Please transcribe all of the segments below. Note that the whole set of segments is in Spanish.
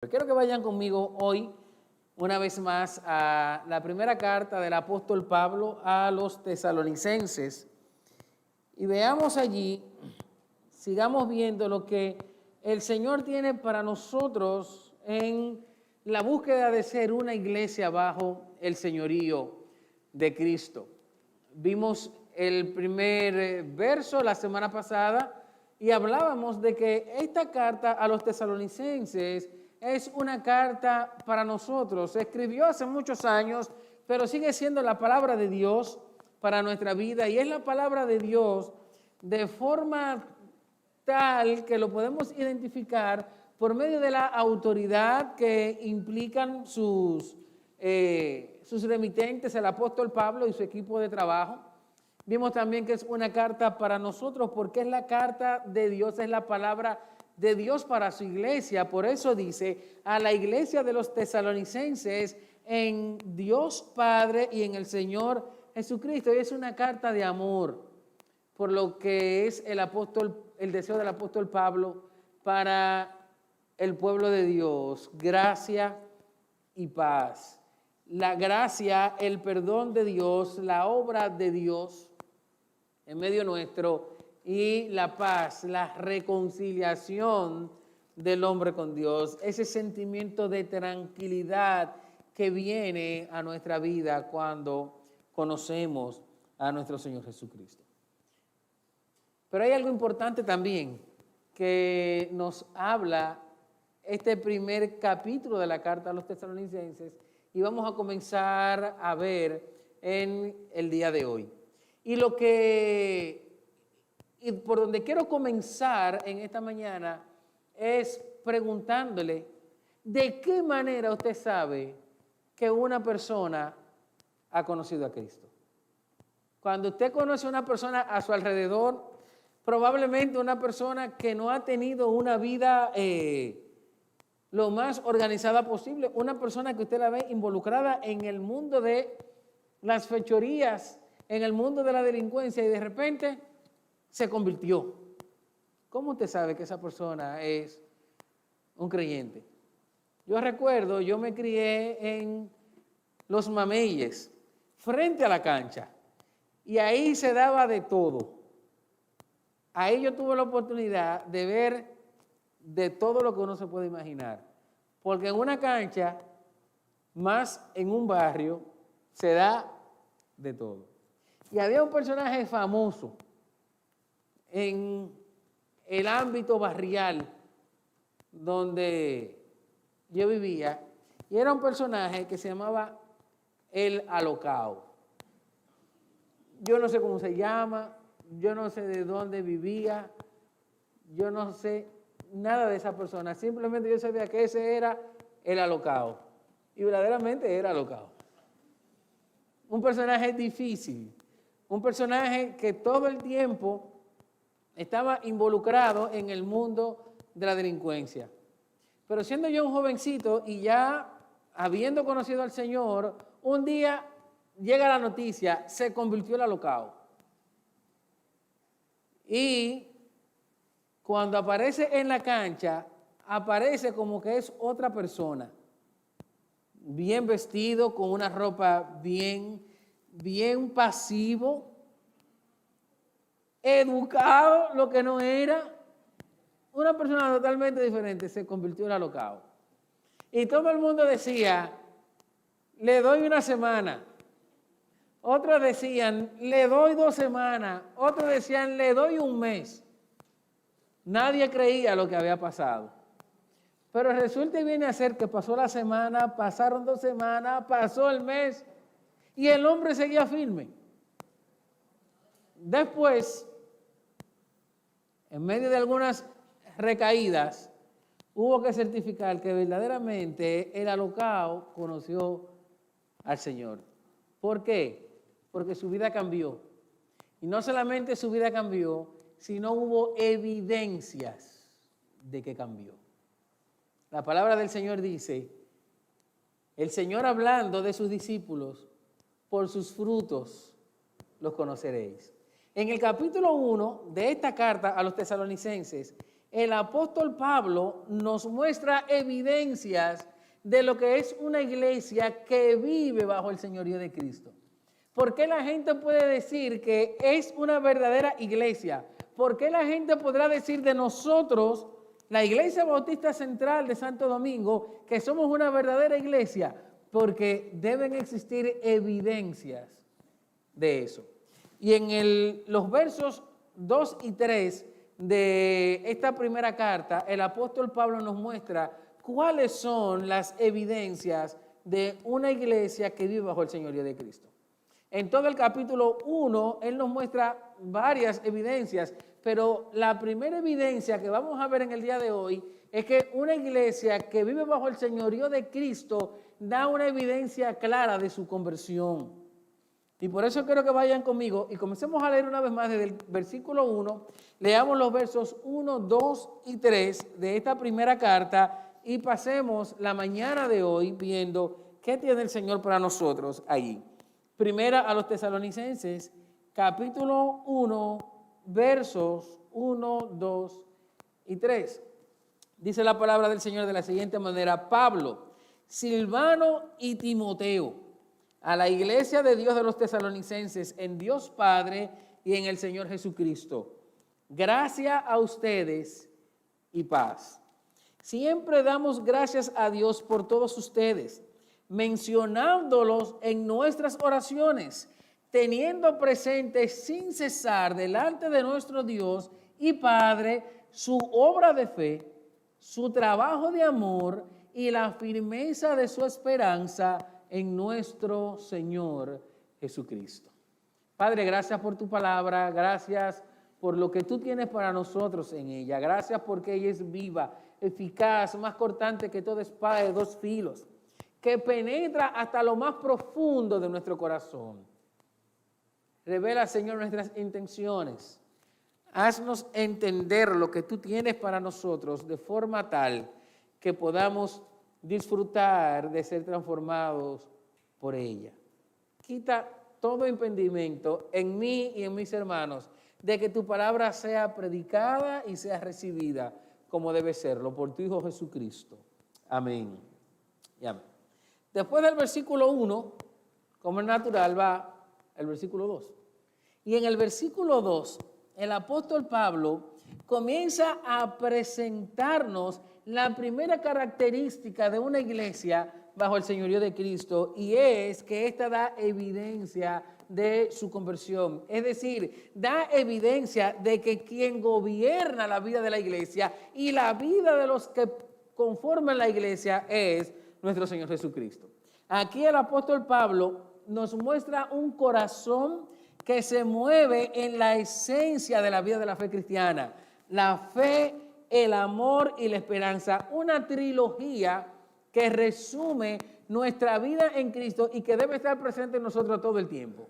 Quiero que vayan conmigo hoy, una vez más, a la primera carta del apóstol Pablo a los tesalonicenses. Y veamos allí, sigamos viendo lo que el Señor tiene para nosotros en la búsqueda de ser una iglesia bajo el señorío de Cristo. Vimos el primer verso la semana pasada y hablábamos de que esta carta a los tesalonicenses es una carta para nosotros. Se escribió hace muchos años, pero sigue siendo la palabra de Dios para nuestra vida, y es la palabra de Dios de forma tal que lo podemos identificar por medio de la autoridad que implican sus remitentes, el apóstol Pablo y su equipo de trabajo. Vimos también que es una carta para nosotros porque es la carta de Dios, es la palabra de Dios para su iglesia. Por eso dice a la iglesia de los tesalonicenses en Dios Padre y en el Señor Jesucristo. Y es una carta de amor, por lo que es el deseo del apóstol Pablo para el pueblo de Dios: gracia y paz. La gracia, el perdón de Dios, la obra de Dios en medio nuestro, y la paz, la reconciliación del hombre con Dios, ese sentimiento de tranquilidad que viene a nuestra vida cuando conocemos a nuestro Señor Jesucristo. Pero hay algo importante también que nos habla este primer capítulo de la carta a los tesalonicenses, y vamos a comenzar a ver en el día de hoy. Y por donde quiero comenzar en esta mañana es preguntándole: ¿de qué manera usted sabe que una persona ha conocido a Cristo? Cuando usted conoce a una persona a su alrededor, probablemente una persona que no ha tenido una vida lo más organizada posible, una persona que usted la ve involucrada en el mundo de las fechorías, en el mundo de la delincuencia, y de repente se convirtió. ¿Cómo usted sabe que esa persona es un creyente? Yo recuerdo, yo me crié en Los Mameyes, frente a la cancha, y ahí se daba de todo. Ahí yo tuve la oportunidad de ver de todo lo que uno se puede imaginar, porque en una cancha, más en un barrio, se da de todo. Y había un personaje famoso en el ámbito barrial donde yo vivía, y era un personaje que se llamaba El Alocao. Yo no sé cómo se llama, yo no sé de dónde vivía, yo no sé nada de esa persona, simplemente yo sabía que ese era El Alocao, y verdaderamente era alocao. Un personaje difícil, un personaje que todo el tiempo estaba involucrado en el mundo de la delincuencia. Pero siendo yo un jovencito y ya habiendo conocido al Señor, un día llega la noticia: se convirtió el alocao. Y cuando aparece en la cancha, aparece como que es otra persona, bien vestido, con una ropa bien pasivo, educado, lo que no era, una persona totalmente diferente. Se convirtió en alocao. Y todo el mundo decía: le doy una semana. Otros decían: le doy 2 semanas. Otros decían: le doy 1 mes. Nadie creía lo que había pasado. Pero resulta y viene a ser que pasó la semana, pasaron 2 semanas, pasó el mes, y el hombre seguía firme. Después, en medio de algunas recaídas, hubo que certificar que verdaderamente el alocao conoció al Señor. ¿Por qué? Porque su vida cambió. Y no solamente su vida cambió, sino hubo evidencias de que cambió. La palabra del Señor dice, el Señor hablando de sus discípulos, por sus frutos los conoceréis. En el capítulo 1 de esta carta a los tesalonicenses, el apóstol Pablo nos muestra evidencias de lo que es una iglesia que vive bajo el señorío de Cristo. ¿Por qué la gente puede decir que es una verdadera iglesia? ¿Por qué la gente podrá decir de nosotros, la Iglesia Bautista Central de Santo Domingo, que somos una verdadera iglesia? Porque deben existir evidencias de eso. Y en los versos 2 y 3 de esta primera carta, el apóstol Pablo nos muestra cuáles son las evidencias de una iglesia que vive bajo el señorío de Cristo. En todo el capítulo 1, él nos muestra varias evidencias, pero la primera evidencia que vamos a ver en el día de hoy es que una iglesia que vive bajo el señorío de Cristo da una evidencia clara de su conversión. Y por eso quiero que vayan conmigo y comencemos a leer una vez más desde el versículo 1, leamos los versos 1, 2 y 3 de esta primera carta y pasemos la mañana de hoy viendo qué tiene el Señor para nosotros allí. Primera a los tesalonicenses, capítulo 1, versos 1, 2 y 3. Dice la palabra del Señor de la siguiente manera: Pablo, Silvano y Timoteo, a la iglesia de Dios de los tesalonicenses, en Dios Padre y en el Señor Jesucristo. Gracia a ustedes y paz. Siempre damos gracias a Dios por todos ustedes, mencionándolos en nuestras oraciones, teniendo presente sin cesar delante de nuestro Dios y Padre su obra de fe, su trabajo de amor y la firmeza de su esperanza en nuestro Señor Jesucristo. Padre, gracias por tu palabra, gracias por lo que tú tienes para nosotros en ella, gracias porque ella es viva, eficaz, más cortante que toda espada de dos filos, que penetra hasta lo más profundo de nuestro corazón. Revela, Señor, nuestras intenciones. Haznos entender lo que tú tienes para nosotros de forma tal que podamos disfrutar de ser transformados por ella. Quita todo impedimento en mí y en mis hermanos de que tu palabra sea predicada y sea recibida como debe serlo por tu Hijo Jesucristo. Amén y amén. Después del versículo 1, como es natural, va el versículo 2. Y en el versículo 2, el apóstol Pablo comienza a presentarnos la primera característica de una iglesia bajo el señorío de Cristo, y es que ésta da evidencia de su conversión. Es decir, da evidencia de que quien gobierna la vida de la iglesia y la vida de los que conforman la iglesia es nuestro Señor Jesucristo. Aquí el apóstol Pablo nos muestra un corazón que se mueve en la esencia de la vida de la fe cristiana. La fe, el amor y la esperanza. Una trilogía que resume nuestra vida en Cristo y que debe estar presente en nosotros todo el tiempo.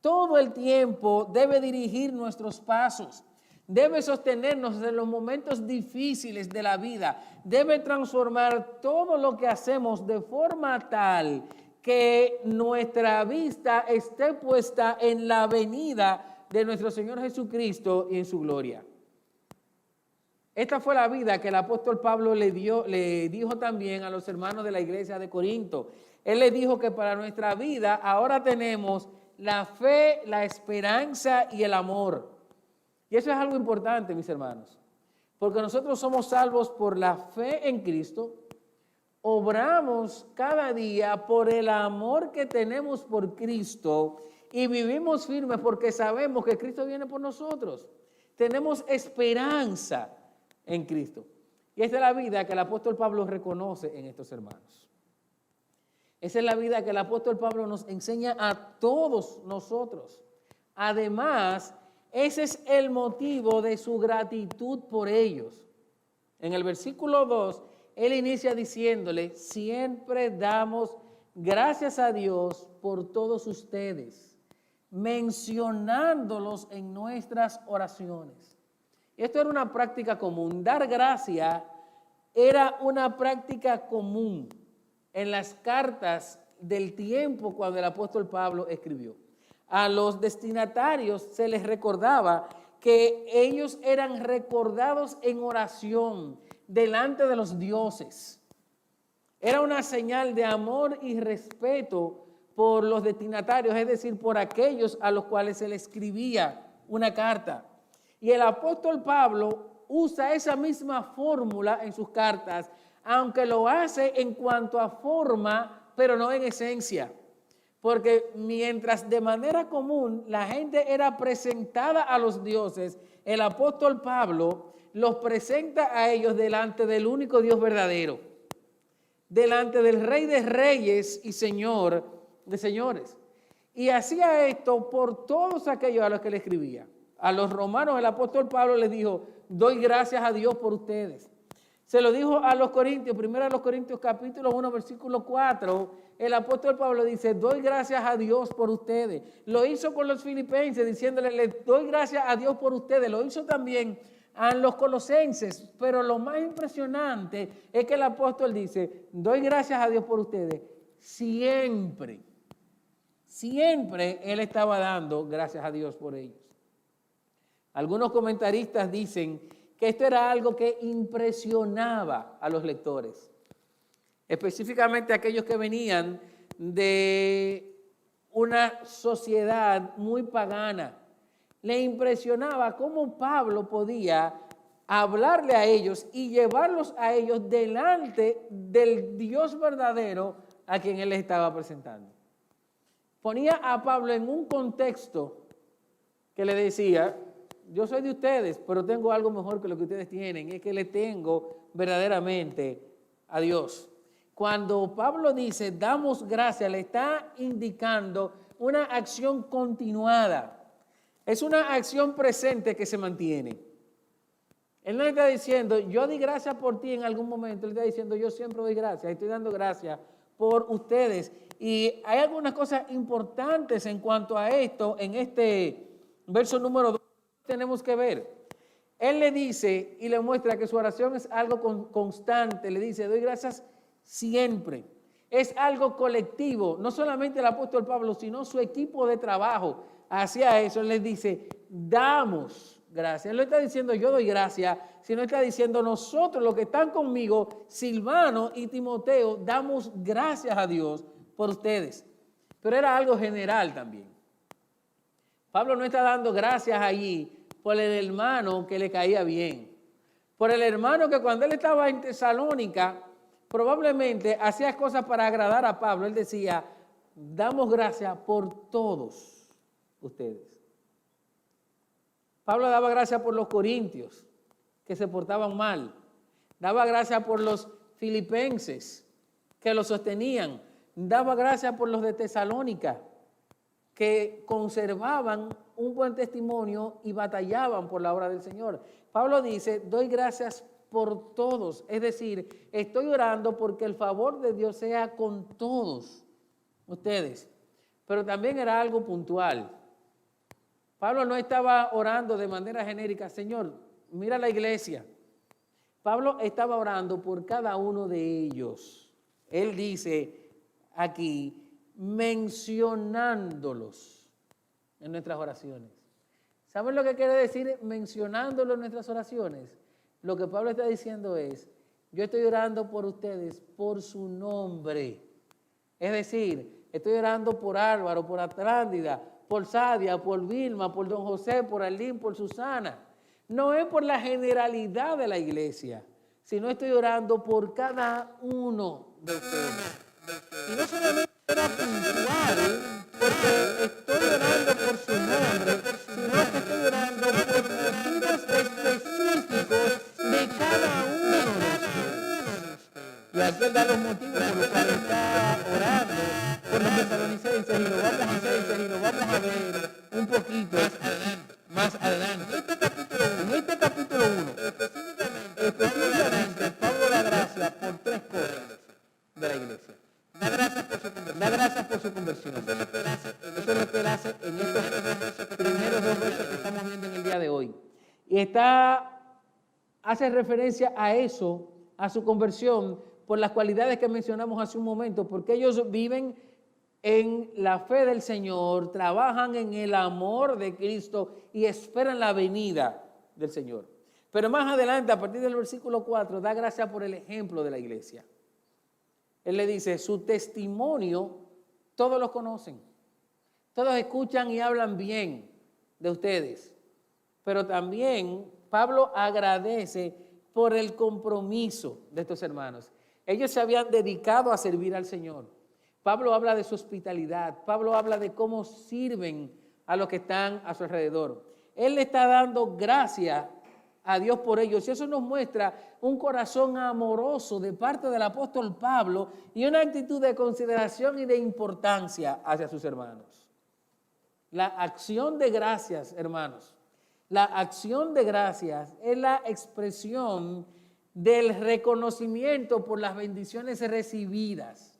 Todo el tiempo debe dirigir nuestros pasos. Debe sostenernos en los momentos difíciles de la vida. Debe transformar todo lo que hacemos de forma tal que nuestra vista esté puesta en la venida de nuestro Señor Jesucristo y en su gloria. Esta fue la vida que el apóstol Pablo le dijo también a los hermanos de la iglesia de Corinto. Él les dijo que para nuestra vida ahora tenemos la fe, la esperanza y el amor. Y eso es algo importante, mis hermanos, porque nosotros somos salvos por la fe en Cristo, obramos cada día por el amor que tenemos por Cristo y vivimos firmes porque sabemos que Cristo viene por nosotros. Tenemos esperanza en Cristo. Y esta es la vida que el apóstol Pablo reconoce en estos hermanos. Esa es la vida que el apóstol Pablo nos enseña a todos nosotros. Además, ese es el motivo de su gratitud por ellos. En el versículo 2, él inicia diciéndole, siempre damos gracias a Dios por todos ustedes, mencionándolos en nuestras oraciones. Esto era una práctica común. Dar gracia era una práctica común en las cartas del tiempo cuando el apóstol Pablo escribió. A los destinatarios se les recordaba que ellos eran recordados en oración delante de los dioses. Era una señal de amor y respeto por los destinatarios, es decir, por aquellos a los cuales se les escribía una carta. Y el apóstol Pablo usa esa misma fórmula en sus cartas, aunque lo hace en cuanto a forma, pero no en esencia. Porque mientras de manera común la gente era presentada a los dioses, el apóstol Pablo los presenta a ellos delante del único Dios verdadero, delante del Rey de Reyes y Señor de Señores. Y hacía esto por todos aquellos a los que le escribía. A los romanos el apóstol Pablo les dijo, doy gracias a Dios por ustedes. Se lo dijo a los Corintios, primero a los Corintios capítulo 1, versículo 4, el apóstol Pablo dice, doy gracias a Dios por ustedes. Lo hizo con los filipenses diciéndole, les doy gracias a Dios por ustedes. Lo hizo también a los colosenses, pero lo más impresionante es que el apóstol dice, doy gracias a Dios por ustedes. Siempre él estaba dando gracias a Dios por ellos. Algunos comentaristas dicen que esto era algo que impresionaba a los lectores, específicamente aquellos que venían de una sociedad muy pagana. Le impresionaba cómo Pablo podía hablarle a ellos y llevarlos a ellos delante del Dios verdadero a quien él les estaba presentando. Ponía a Pablo en un contexto que le decía, yo soy de ustedes, pero tengo algo mejor que lo que ustedes tienen, es que le tengo verdaderamente a Dios. Cuando Pablo dice, damos gracias, le está indicando una acción continuada. Es una acción presente que se mantiene. Él no está diciendo, yo di gracias por ti en algún momento. Él está diciendo, yo siempre doy gracias, estoy dando gracias por ustedes. Y hay algunas cosas importantes en cuanto a esto, en este verso número 2. Tenemos que ver. Él le dice y le muestra que su oración es algo constante. Le dice, doy gracias siempre. Es algo colectivo. No solamente el apóstol Pablo, sino su equipo de trabajo hacía eso. Él les dice, damos gracias. Él no está diciendo yo doy gracias, sino está diciendo nosotros, los que están conmigo, Silvano y Timoteo, damos gracias a Dios por ustedes. Pero era algo general también. Pablo no está dando gracias allí por el hermano que le caía bien, por el hermano que cuando él estaba en Tesalónica probablemente hacía cosas para agradar a Pablo. Él decía, damos gracias por todos ustedes. Pablo daba gracias por los corintios que se portaban mal, daba gracias por los filipenses que lo sostenían, daba gracias por los de Tesalónica que conservaban un buen testimonio y batallaban por la obra del Señor. Pablo dice, doy gracias por todos, es decir, estoy orando porque el favor de Dios sea con todos ustedes, pero también era algo puntual. Pablo no estaba orando de manera genérica, Señor, mira la iglesia. Pablo estaba orando por cada uno de ellos. Él dice aquí, mencionándolos en nuestras oraciones. ¿Saben lo que quiere decir mencionándolos en nuestras oraciones? Lo que Pablo está diciendo es, yo estoy orando por ustedes por su nombre. Es decir, estoy orando por Álvaro, por Atlántida, por Sadia, por Vilma, por Don José, por Arlín, por Susana. No es por la generalidad de la iglesia, sino estoy orando por cada uno de ustedes. Y no solamente era puntual, porque estoy orando por su nombre, sino que estoy orando por motivos específicos de cada uno de ustedes. Y aquí él da los motivos por los cuales está orando por los tesalonicenses, y lo vamos a hacer, y lo vamos a ver un poquito más adelante. En este capítulo 1, específicamente Y hace referencia a eso, a su conversión, por las cualidades que mencionamos hace un momento, porque ellos viven en la fe del Señor, trabajan en el amor de Cristo y esperan la venida del Señor. Pero más adelante, a partir del versículo 4, da gracias por el ejemplo de la iglesia. Él le dice, su testimonio, todos lo conocen. Todos escuchan y hablan bien de ustedes. Pero también Pablo agradece por el compromiso de estos hermanos. Ellos se habían dedicado a servir al Señor. Pablo habla de su hospitalidad. Pablo habla de cómo sirven a los que están a su alrededor. Él le está dando gracias a Dios por ellos. Y eso nos muestra un corazón amoroso de parte del apóstol Pablo y una actitud de consideración y de importancia hacia sus hermanos. La acción de gracias, hermanos, la acción de gracias es la expresión del reconocimiento por las bendiciones recibidas.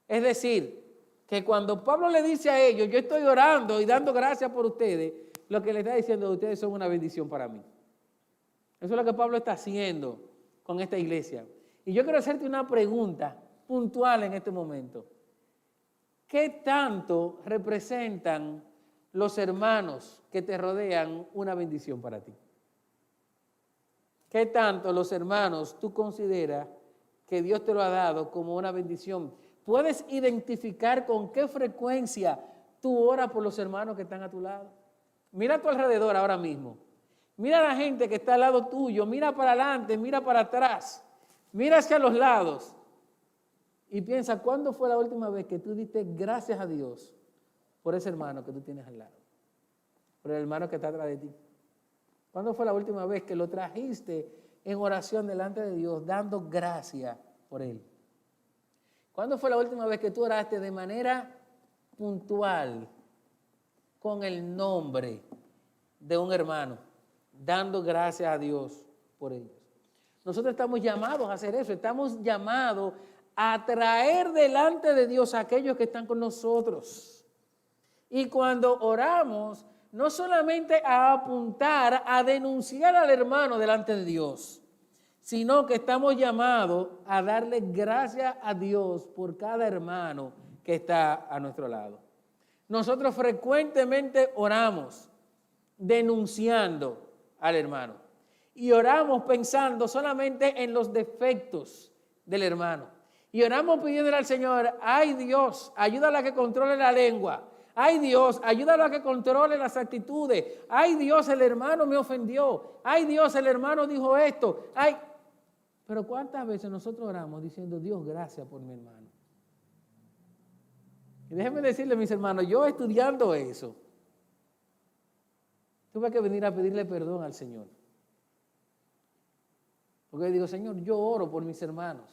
Es decir, que cuando Pablo le dice a ellos, yo estoy orando y dando gracias por ustedes, lo que le está diciendo, ustedes son una bendición para mí. Eso es lo que Pablo está haciendo con esta iglesia. Y yo quiero hacerte una pregunta puntual en este momento. ¿Qué tanto representan los hermanos que te rodean una bendición para ti? ¿Qué tanto los hermanos tú consideras que Dios te lo ha dado como una bendición? ¿Puedes identificar con qué frecuencia tú oras por los hermanos que están a tu lado? Mira a tu alrededor ahora mismo. Mira a la gente que está al lado tuyo. Mira para adelante, mira para atrás. Mira hacia los lados. Y piensa, ¿cuándo fue la última vez que tú diste gracias a Dios por ese hermano que tú tienes al lado? Por el hermano que está atrás de ti. ¿Cuándo fue la última vez que lo trajiste en oración delante de Dios, dando gracias por él? ¿Cuándo fue la última vez que tú oraste de manera puntual con el nombre de un hermano, dando gracias a Dios por ellos? Nosotros estamos llamados a hacer eso, estamos llamados a traer delante de Dios a aquellos que están con nosotros. Y cuando oramos, no solamente a apuntar, a denunciar al hermano delante de Dios, sino que estamos llamados a darle gracias a Dios por cada hermano que está a nuestro lado. Nosotros frecuentemente oramos denunciando al hermano y oramos pensando solamente en los defectos del hermano y oramos pidiéndole al Señor, ay Dios, ayúdala a que controle la lengua. Ay Dios, ayúdalo a que controle las actitudes. Ay Dios, el hermano me ofendió. Ay Dios, el hermano dijo esto. Ay. Pero ¿cuántas veces nosotros oramos diciendo, Dios, gracias por mi hermano? Y déjenme decirle, mis hermanos, yo estudiando eso, tuve que venir a pedirle perdón al Señor. Porque digo, Señor, yo oro por mis hermanos.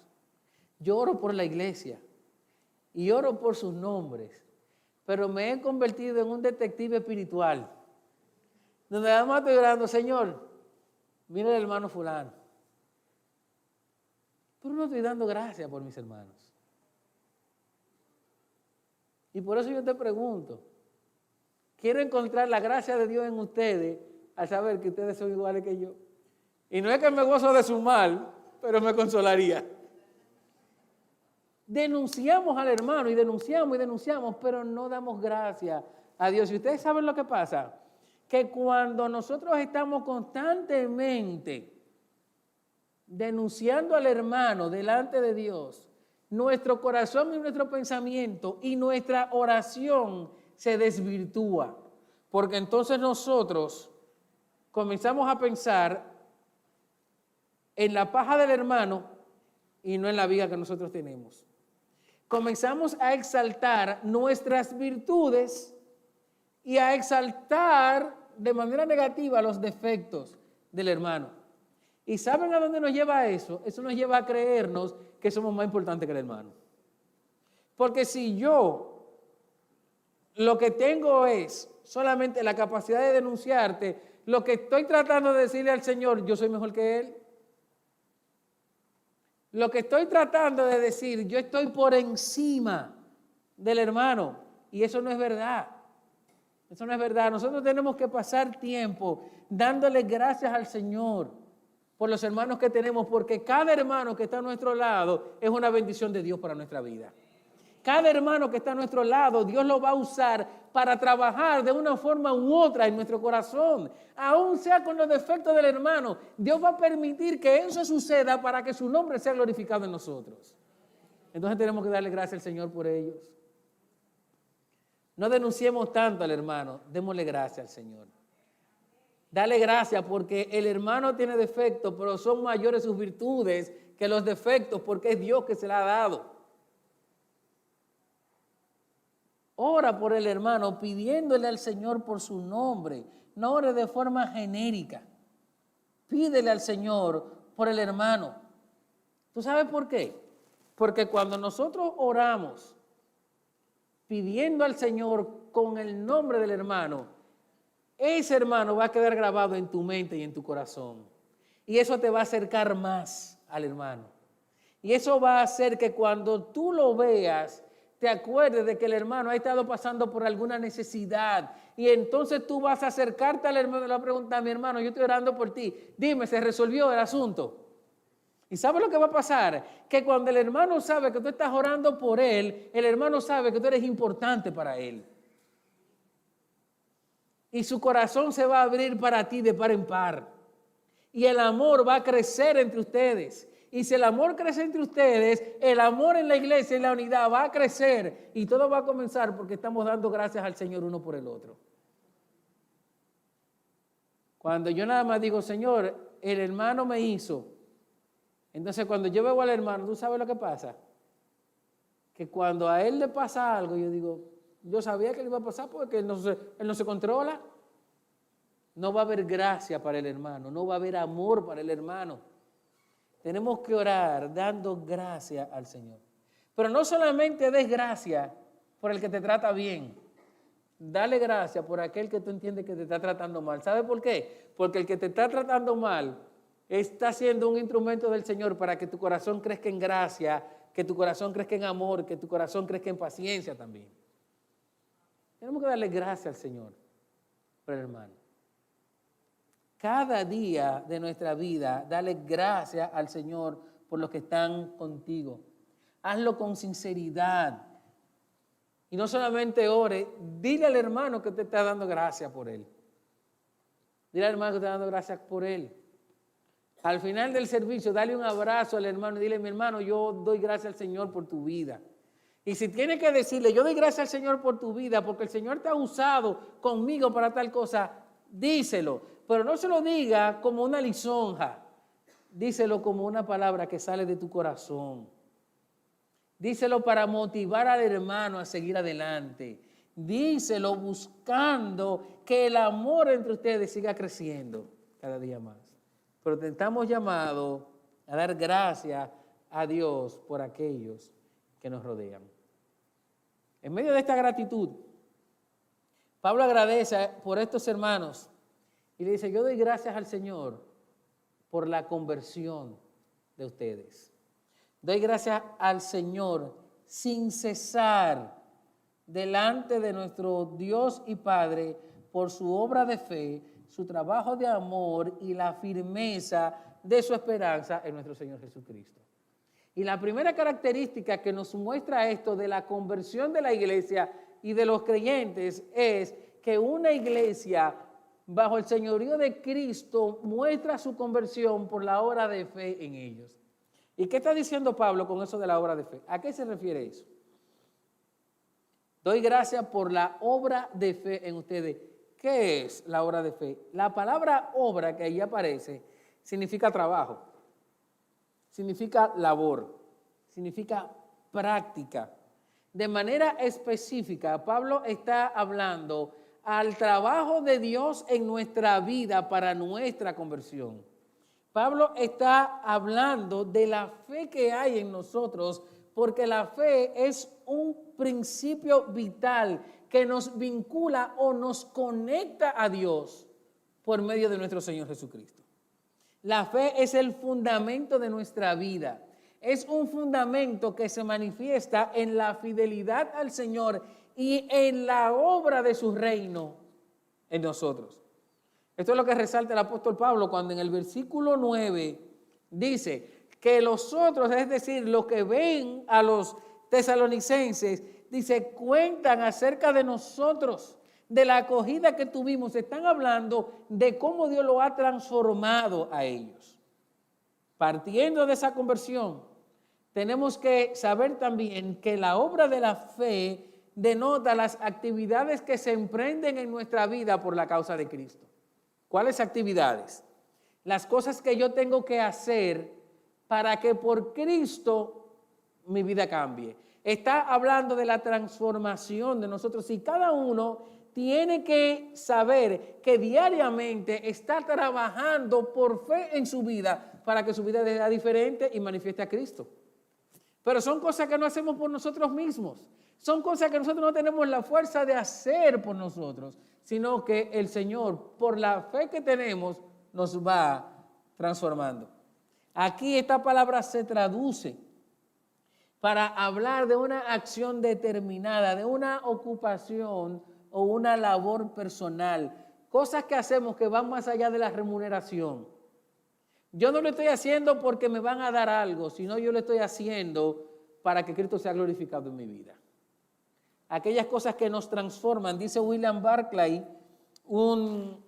Yo oro por la iglesia. Y oro por sus nombres. Pero me he convertido en un detective espiritual. Donde además estoy orando, Señor, mira el hermano fulano. Pero no estoy dando gracias por mis hermanos. Y por eso yo te pregunto, quiero encontrar la gracia de Dios en ustedes al saber que ustedes son iguales que yo. Y no es que me gozo de su mal, pero me consolaría. Denunciamos al hermano y denunciamos, pero no damos gracias a Dios. Y ustedes saben lo que pasa, que cuando nosotros estamos constantemente denunciando al hermano delante de Dios, nuestro corazón y nuestro pensamiento y nuestra oración se desvirtúa, porque entonces nosotros comenzamos a pensar en la paja del hermano y no en la viga que nosotros tenemos. Comenzamos a exaltar nuestras virtudes y a exaltar de manera negativa los defectos del hermano. ¿Y saben a dónde nos lleva eso? Eso nos lleva a creernos que somos más importantes que el hermano. Porque si yo lo que tengo es solamente la capacidad de denunciarte, lo que estoy tratando de decirle al Señor, yo soy mejor que Él. Lo que estoy tratando de decir, yo estoy por encima del hermano. Y eso no es verdad. Eso no es verdad. Nosotros tenemos que pasar tiempo dándole gracias al Señor por los hermanos que tenemos, porque cada hermano que está a nuestro lado es una bendición de Dios para nuestra vida. Cada hermano que está a nuestro lado, Dios lo va a usar para trabajar de una forma u otra en nuestro corazón. Aún sea con los defectos del hermano, Dios va a permitir que eso suceda para que su nombre sea glorificado en nosotros. Entonces tenemos que darle gracias al Señor por ellos. No denunciemos tanto al hermano, démosle gracias al Señor. Dale gracias porque el hermano tiene defectos, pero son mayores sus virtudes que los defectos porque es Dios que se la ha dado. Ora por el hermano pidiéndole al Señor por su nombre. No ore de forma genérica. Pídele al Señor por el hermano. ¿Tú sabes por qué? Porque cuando nosotros oramos pidiendo al Señor con el nombre del hermano, ese hermano va a quedar grabado en tu mente y en tu corazón. Y eso te va a acercar más al hermano. Y eso va a hacer que cuando tú lo veas, te acuerdes de que el hermano ha estado pasando por alguna necesidad. Y entonces tú vas a acercarte al hermano y le vas a preguntar: mi hermano, yo estoy orando por ti. Dime, ¿se resolvió el asunto? ¿Y sabes lo que va a pasar? Que cuando el hermano sabe que tú estás orando por él, el hermano sabe que tú eres importante para él. Y su corazón se va a abrir para ti de par en par. Y el amor va a crecer entre ustedes. Y si el amor crece entre ustedes, el amor en la iglesia y la unidad va a crecer. Y todo va a comenzar porque estamos dando gracias al Señor uno por el otro. Cuando yo nada más digo: Señor, el hermano me hizo. Entonces cuando yo veo al hermano, ¿tú sabes lo que pasa? Que cuando a él le pasa algo, yo digo: yo sabía que le iba a pasar porque él no se controla. No va a haber gracia para el hermano, no va a haber amor para el hermano. Tenemos que orar dando gracia al Señor. Pero no solamente des gracia por el que te trata bien. Dale gracia por aquel que tú entiendes que te está tratando mal. ¿Sabe por qué? Porque el que te está tratando mal está siendo un instrumento del Señor para que tu corazón crezca en gracia, que tu corazón crezca en amor, que tu corazón crezca en paciencia también. Tenemos que darle gracias al Señor por el hermano. Cada día de nuestra vida, dale gracias al Señor por los que están contigo. Hazlo con sinceridad. Y no solamente ore, dile al hermano que te está dando gracias por él. Dile al hermano que te está dando gracias por él. Al final del servicio, dale un abrazo al hermano y dile: mi hermano, yo doy gracias al Señor por tu vida. Y si tiene que decirle: yo doy gracias al Señor por tu vida porque el Señor te ha usado conmigo para tal cosa, díselo. Pero no se lo diga como una lisonja. Díselo como una palabra que sale de tu corazón. Díselo para motivar al hermano a seguir adelante. Díselo buscando que el amor entre ustedes siga creciendo cada día más. Pero estamos llamados a dar gracias a Dios por aquellos que nos rodean. En medio de esta gratitud, Pablo agradece por estos hermanos y le dice: yo doy gracias al Señor por la conversión de ustedes. Doy gracias al Señor sin cesar delante de nuestro Dios y Padre por su obra de fe, su trabajo de amor y la firmeza de su esperanza en nuestro Señor Jesucristo. Y la primera característica que nos muestra esto de la conversión de la iglesia y de los creyentes es que una iglesia bajo el señorío de Cristo muestra su conversión por la obra de fe en ellos. ¿Y qué está diciendo Pablo con eso de la obra de fe? ¿A qué se refiere eso? Doy gracias por la obra de fe en ustedes. ¿Qué es la obra de fe? La palabra obra que ahí aparece significa trabajo, significa labor, significa práctica. De manera específica, Pablo está hablando al trabajo de Dios en nuestra vida para nuestra conversión. Pablo está hablando de la fe que hay en nosotros, porque la fe es un principio vital que nos vincula o nos conecta a Dios por medio de nuestro Señor Jesucristo. La fe es el fundamento de nuestra vida. Es un fundamento que se manifiesta en la fidelidad al Señor y en la obra de su reino en nosotros. Esto es lo que resalta el apóstol Pablo cuando en el versículo 9 dice que los otros, es decir, los que ven a los tesalonicenses, dice, cuentan acerca de nosotros, de la acogida que tuvimos. Están hablando de cómo Dios lo ha transformado a ellos. Partiendo de esa conversión, tenemos que saber también que la obra de la fe denota las actividades que se emprenden en nuestra vida por la causa de Cristo. ¿Cuáles actividades? Las cosas que yo tengo que hacer para que por Cristo mi vida cambie. Está hablando de la transformación de nosotros y cada uno tiene que saber que diariamente está trabajando por fe en su vida para que su vida sea diferente y manifieste a Cristo. Pero son cosas que no hacemos por nosotros mismos. Son cosas que nosotros no tenemos la fuerza de hacer por nosotros, sino que el Señor, por la fe que tenemos, nos va transformando. Aquí esta palabra se traduce para hablar de una acción determinada, de una ocupación o una labor personal. Cosas que hacemos que van más allá de la remuneración. Yo no lo estoy haciendo porque me van a dar algo, sino yo lo estoy haciendo para que Cristo sea glorificado en mi vida. Aquellas cosas que nos transforman, dice William Barclay, un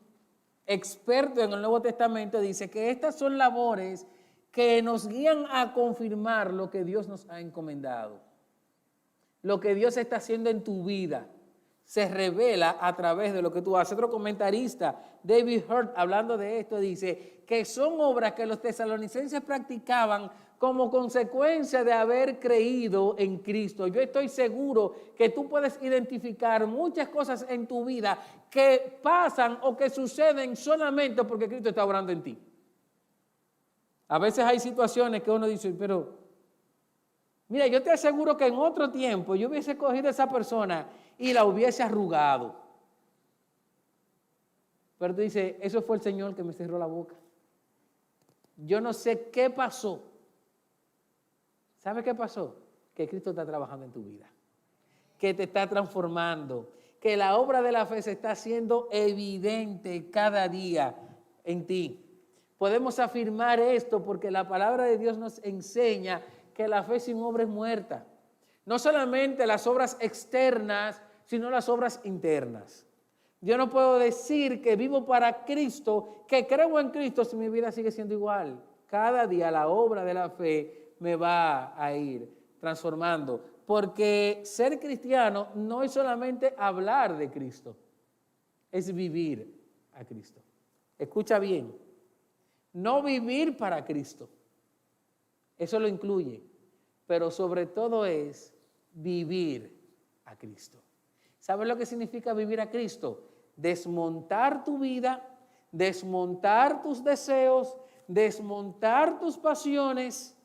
experto en el Nuevo Testamento, dice que estas son labores que nos guían a confirmar lo que Dios nos ha encomendado. Lo que Dios está haciendo en tu vida se revela a través de lo que tú haces. Otro comentarista, David Hurt, hablando de esto, dice que son obras que los tesalonicenses practicaban como consecuencia de haber creído en Cristo. Yo estoy seguro que tú puedes identificar muchas cosas en tu vida que pasan o que suceden solamente porque Cristo está obrando en ti. A veces hay situaciones que uno dice, pero mira, yo te aseguro que en otro tiempo yo hubiese cogido a esa persona y la hubiese arrugado. Pero tú dices, eso fue el Señor que me cerró la boca. Yo no sé qué pasó. ¿Sabe qué pasó? Que Cristo está trabajando en tu vida, que te está transformando, que la obra de la fe se está haciendo evidente cada día en ti. Podemos afirmar esto porque la palabra de Dios nos enseña que la fe sin obra es muerta. No solamente las obras externas, sino las obras internas. Yo no puedo decir que vivo para Cristo, que creo en Cristo si mi vida sigue siendo igual. Cada día la obra de la fe me va a ir transformando. Porque ser cristiano no es solamente hablar de Cristo, es vivir a Cristo. Escucha bien, no vivir para Cristo, eso lo incluye, pero sobre todo es vivir a Cristo. ¿Sabes lo que significa vivir a Cristo? Desmontar tu vida, desmontar tus deseos, desmontar tus pasiones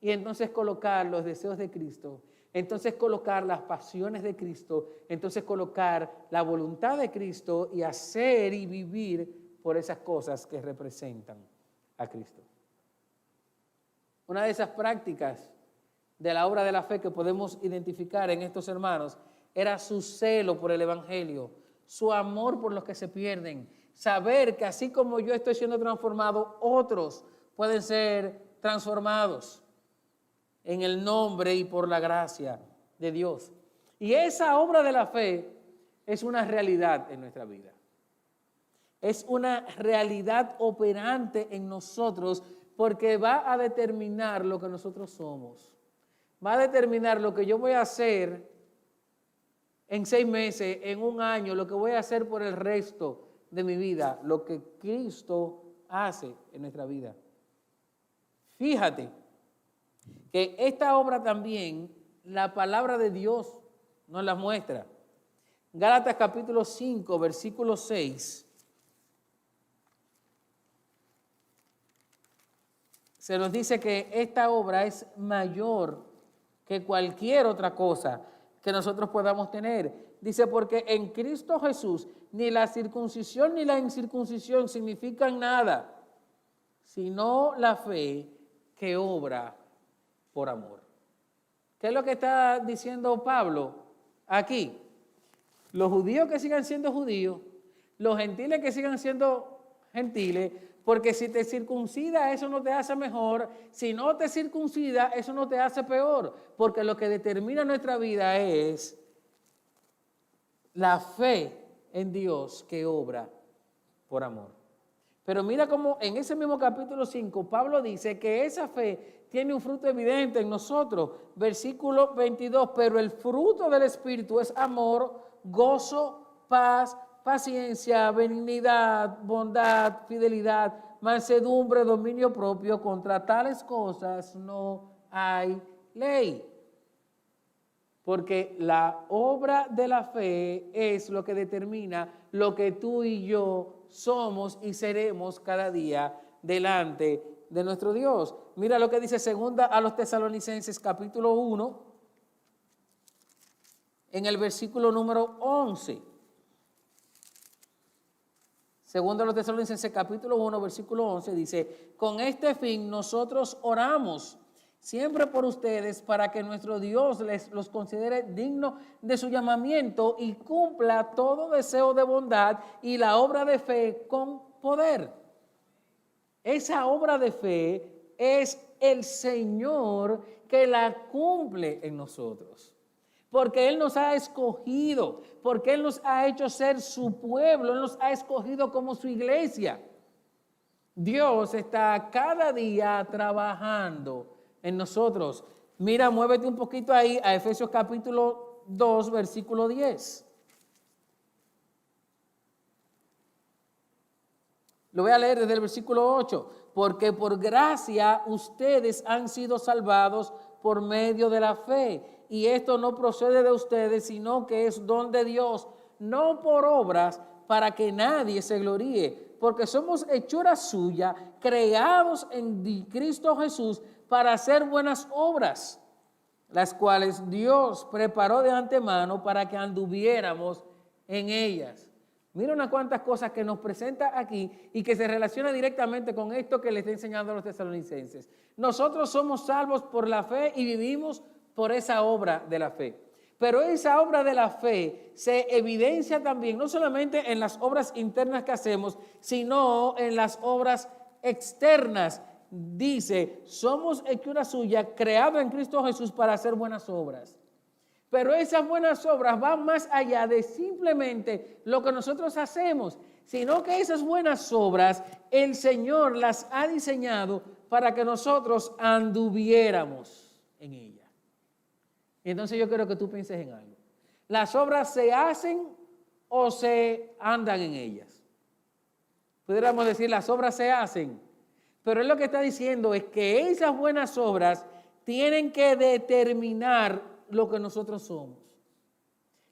y entonces colocar los deseos de Cristo, entonces colocar las pasiones de Cristo, entonces colocar la voluntad de Cristo y hacer y vivir por esas cosas que representan a Cristo. Una de esas prácticas de la obra de la fe que podemos identificar en estos hermanos era su celo por el Evangelio, su amor por los que se pierden, saber que así como yo estoy siendo transformado, otros pueden ser transformados en el nombre y por la gracia de Dios. Y esa obra de la fe es una realidad en nuestra vida. Es una realidad operante en nosotros porque va a determinar lo que nosotros somos. Va a determinar lo que yo voy a hacer en 6 meses, en 1 año, lo que voy a hacer por el resto de mi vida, lo que Cristo hace en nuestra vida. Fíjate que esta obra también, la palabra de Dios nos la muestra. Gálatas capítulo 5, versículo 6. Se nos dice que esta obra es mayor que cualquier otra cosa que nosotros podamos tener. Dice, porque en Cristo Jesús ni la circuncisión ni la incircuncisión significan nada, sino la fe que obra por amor. ¿Qué es lo que está diciendo Pablo aquí? Los judíos que sigan siendo judíos, los gentiles que sigan siendo gentiles, porque si te circuncida eso no te hace mejor, si no te circuncida eso no te hace peor, porque lo que determina nuestra vida es la fe en Dios que obra por amor. Pero mira cómo en ese mismo capítulo 5 Pablo dice que esa fe tiene un fruto evidente en nosotros. Versículo 22, pero el fruto del Espíritu es amor, gozo, paz, paciencia, benignidad, bondad, fidelidad, mansedumbre, dominio propio. Contra tales cosas no hay ley. Porque la obra de la fe es lo que determina lo que tú y yo somos y seremos cada día delante de nuestro Dios. Mira lo que dice segunda a los Tesalonicenses capítulo 1, en el versículo número 11. Segunda a los Tesalonicenses capítulo 1, versículo 11 dice, con este fin nosotros oramos siempre por ustedes, para que nuestro Dios los considere dignos de su llamamiento y cumpla todo deseo de bondad y la obra de fe con poder. Esa obra de fe es el Señor que la cumple en nosotros. Porque Él nos ha escogido, porque Él nos ha hecho ser su pueblo, Él nos ha escogido como su iglesia. Dios está cada día trabajando en nosotros. Mira, muévete un poquito ahí a Efesios capítulo 2, versículo 10. Lo voy a leer desde el versículo 8. Porque por gracia ustedes han sido salvados por medio de la fe. Y esto no procede de ustedes, sino que es don de Dios, no por obras, para que nadie se gloríe. Porque somos hechura suya, creados en Cristo Jesús, para hacer buenas obras, las cuales Dios preparó de antemano para que anduviéramos en ellas. Mira unas cuantas cosas que nos presenta aquí y que se relaciona directamente con esto que le está enseñando a los tesalonicenses. Nosotros somos salvos por la fe y vivimos por esa obra de la fe. Pero esa obra de la fe se evidencia también, no solamente en las obras internas que hacemos, sino en las obras externas. Dice, somos hechura suya, creado en Cristo Jesús para hacer buenas obras. Pero esas buenas obras van más allá de simplemente lo que nosotros hacemos, sino que esas buenas obras el Señor las ha diseñado para que nosotros anduviéramos en ellas. Y entonces yo quiero que tú pienses en algo. ¿Las obras se hacen o se andan en ellas? Pudiéramos decir, las obras se hacen. Pero él lo que está diciendo es que esas buenas obras tienen que determinar lo que nosotros somos.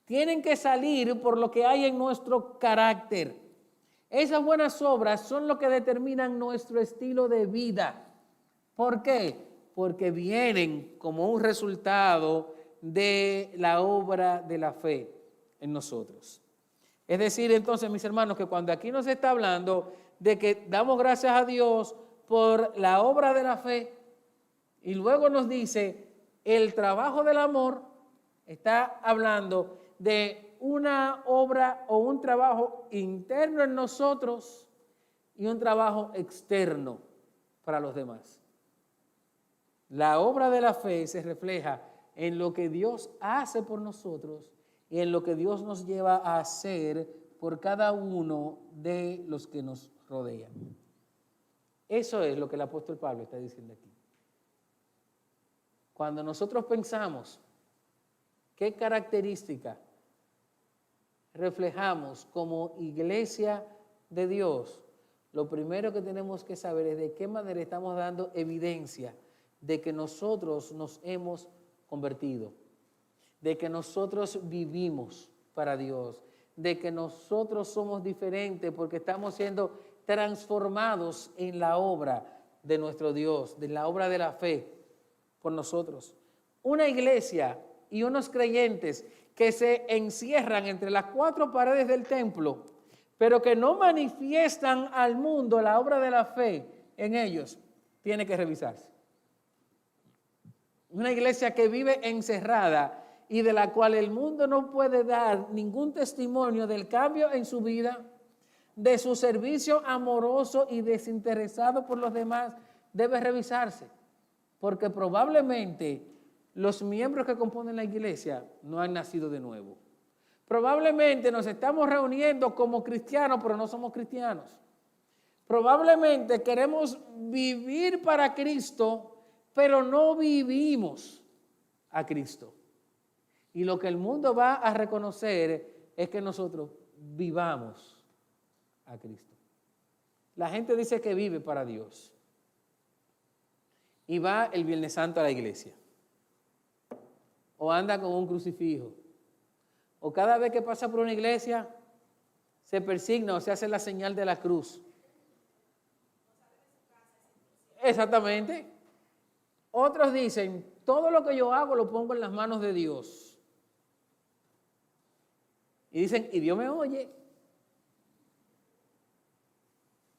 Tienen que salir por lo que hay en nuestro carácter. Esas buenas obras son lo que determinan nuestro estilo de vida. ¿Por qué? Porque vienen como un resultado de la obra de la fe en nosotros. Es decir, entonces, mis hermanos, que cuando aquí nos está hablando de que damos gracias a Dios por la obra de la fe, y luego nos dice el trabajo del amor, está hablando de una obra o un trabajo interno en nosotros y un trabajo externo para los demás. La obra de la fe se refleja en lo que Dios hace por nosotros y en lo que Dios nos lleva a hacer por cada uno de los que nos rodean. Eso es lo que el apóstol Pablo está diciendo aquí. Cuando nosotros pensamos qué característica reflejamos como iglesia de Dios, lo primero que tenemos que saber es de qué manera estamos dando evidencia de que nosotros nos hemos convertido, de que nosotros vivimos para Dios, de que nosotros somos diferentes porque estamos siendo transformados en la obra de nuestro Dios, de la obra de la fe por nosotros. Una iglesia y unos creyentes que se encierran entre las cuatro paredes del templo, pero que no manifiestan al mundo la obra de la fe en ellos, tiene que revisarse. Una iglesia que vive encerrada y de la cual el mundo no puede dar ningún testimonio del cambio en su vida, de su servicio amoroso y desinteresado por los demás, debe revisarse, porque probablemente los miembros que componen la iglesia no han nacido de nuevo. Probablemente nos estamos reuniendo como cristianos, pero no somos cristianos. Probablemente queremos vivir para Cristo, pero no vivimos a Cristo. Y lo que el mundo va a reconocer es que nosotros vivamos a Cristo. La gente dice que vive para Dios y va el Viernes Santo a la iglesia, o anda con un crucifijo, o cada vez que pasa por una iglesia se persigna o se hace la señal de la cruz. Exactamente. Otros dicen, todo lo que yo hago lo pongo en las manos de Dios. Y dicen, y Dios me oye.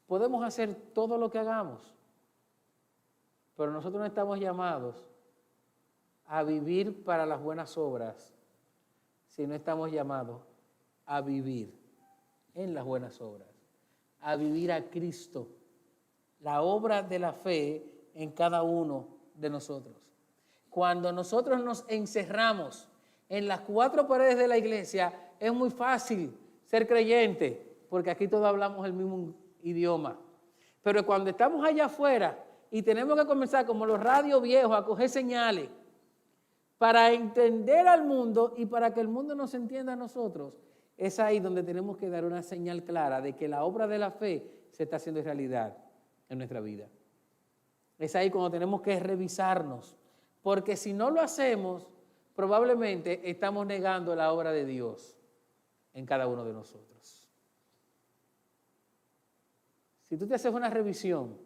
Podemos hacer todo lo que hagamos, pero nosotros no estamos llamados a vivir para las buenas obras, sino estamos llamados a vivir en las buenas obras, a vivir a Cristo, la obra de la fe en cada uno de nosotros. Cuando nosotros nos encerramos en las cuatro paredes de la iglesia, es muy fácil ser creyente, porque aquí todos hablamos el mismo idioma. Pero cuando estamos allá afuera y tenemos que comenzar como los radios viejos a coger señales para entender al mundo y para que el mundo nos entienda a nosotros, es ahí donde tenemos que dar una señal clara de que la obra de la fe se está haciendo realidad en nuestra vida. Es ahí cuando tenemos que revisarnos, porque si no lo hacemos, probablemente estamos negando la obra de Dios en cada uno de nosotros. Si tú te haces una revisión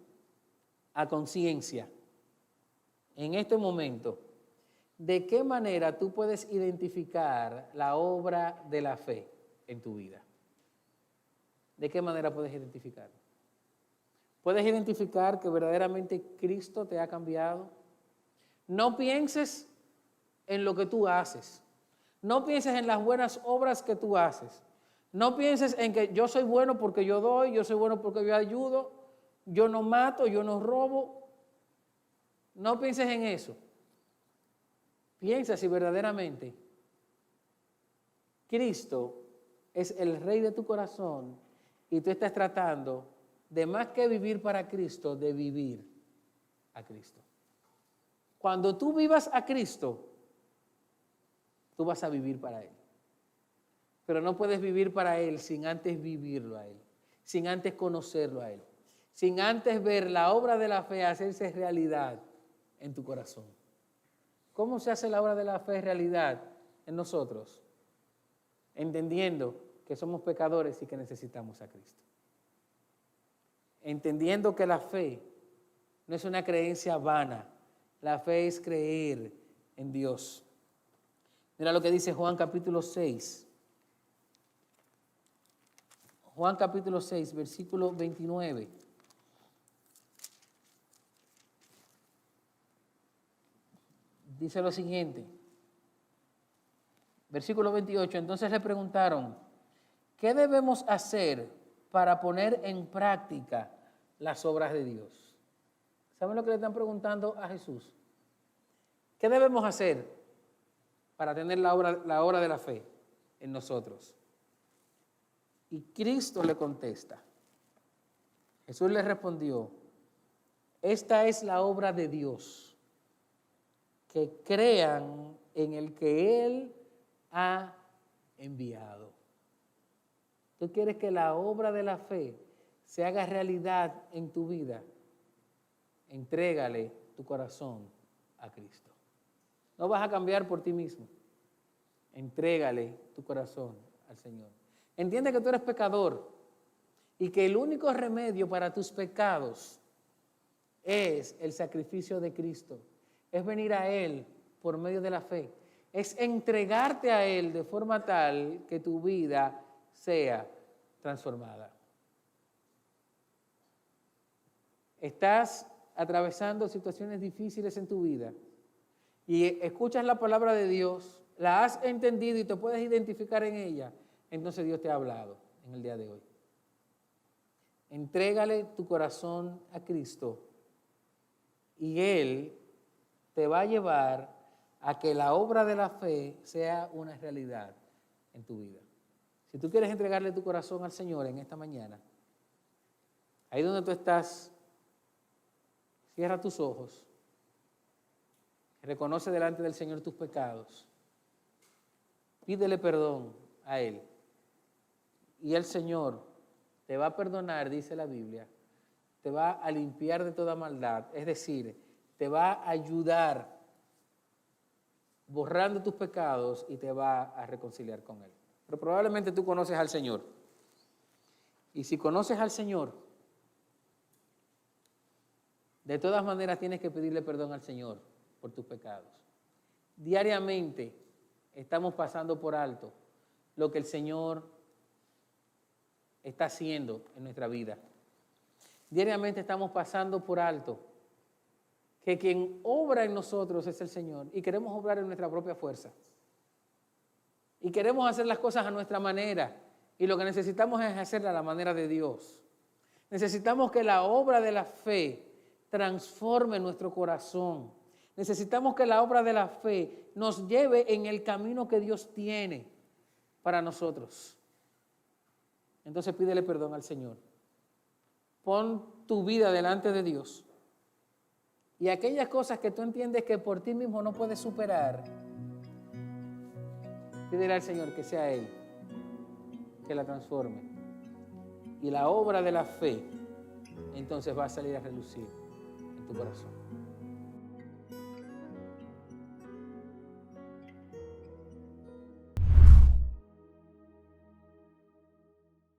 a conciencia en este momento, ¿de qué manera tú puedes identificar la obra de la fe en tu vida? ¿De qué manera puedes identificarlo? ¿Puedes identificar que verdaderamente Cristo te ha cambiado? No pienses en lo que tú haces. No pienses en las buenas obras que tú haces. No pienses en que yo soy bueno porque yo doy, yo soy bueno porque yo ayudo, yo no mato, yo no robo. No pienses en eso. Piensa si verdaderamente Cristo es el Rey de tu corazón y tú estás tratando de más que vivir para Cristo, de vivir a Cristo. Cuando tú vivas a Cristo, tú vas a vivir para Él. Pero no puedes vivir para Él sin antes vivirlo a Él, sin antes conocerlo a Él, sin antes ver la obra de la fe hacerse realidad en tu corazón. ¿Cómo se hace la obra de la fe realidad en nosotros? Entendiendo que somos pecadores y que necesitamos a Cristo. Entendiendo que la fe no es una creencia vana, la fe es creer en Dios. Mira lo que dice Juan capítulo 6. Juan capítulo 6, versículo 29. Dice lo siguiente. Versículo 28. Entonces le preguntaron, ¿qué debemos hacer para poner en práctica las obras de Dios? ¿Saben lo que le están preguntando a Jesús? ¿Qué debemos hacer para tener la obra de la fe en nosotros? Y Cristo le contesta. Jesús le respondió, esta es la obra de Dios, que crean en el que Él ha enviado. ¿Tú quieres que la obra de la fe se haga realidad en tu vida? Entrégale tu corazón a Cristo. No vas a cambiar por ti mismo. Entrégale tu corazón al Señor. Entiende que tú eres pecador y que el único remedio para tus pecados es el sacrificio de Cristo. Es venir a Él por medio de la fe. Es entregarte a Él de forma tal que tu vida sea transformada. Estás atravesando situaciones difíciles en tu vida y escuchas la palabra de Dios, la has entendido y te puedes identificar en ella, entonces Dios te ha hablado en el día de hoy. Entrégale tu corazón a Cristo y Él te va a llevar a que la obra de la fe sea una realidad en tu vida. Si tú quieres entregarle tu corazón al Señor en esta mañana, ahí donde tú estás, cierra tus ojos, reconoce delante del Señor tus pecados, pídele perdón a Él y el Señor te va a perdonar, dice la Biblia, te va a limpiar de toda maldad, es decir, te va a ayudar borrando tus pecados y te va a reconciliar con Él. Pero probablemente tú conoces al Señor. Y si conoces al Señor, de todas maneras tienes que pedirle perdón al Señor por tus pecados. Diariamente estamos pasando por alto lo que el Señor está haciendo en nuestra vida. Diariamente estamos pasando por alto que quien obra en nosotros es el Señor y queremos obrar en nuestra propia fuerza. Y queremos hacer las cosas a nuestra manera y lo que necesitamos es hacerla a la manera de Dios. Necesitamos que la obra de la fe transforme nuestro corazón. Necesitamos que la obra de la fe nos lleve en el camino que Dios tiene para nosotros. Entonces pídele perdón al Señor. Pon tu vida delante de Dios. Y aquellas cosas que tú entiendes que por ti mismo no puedes superar, pídele al Señor que sea Él que la transforme. Y la obra de la fe entonces va a salir a relucir en tu corazón.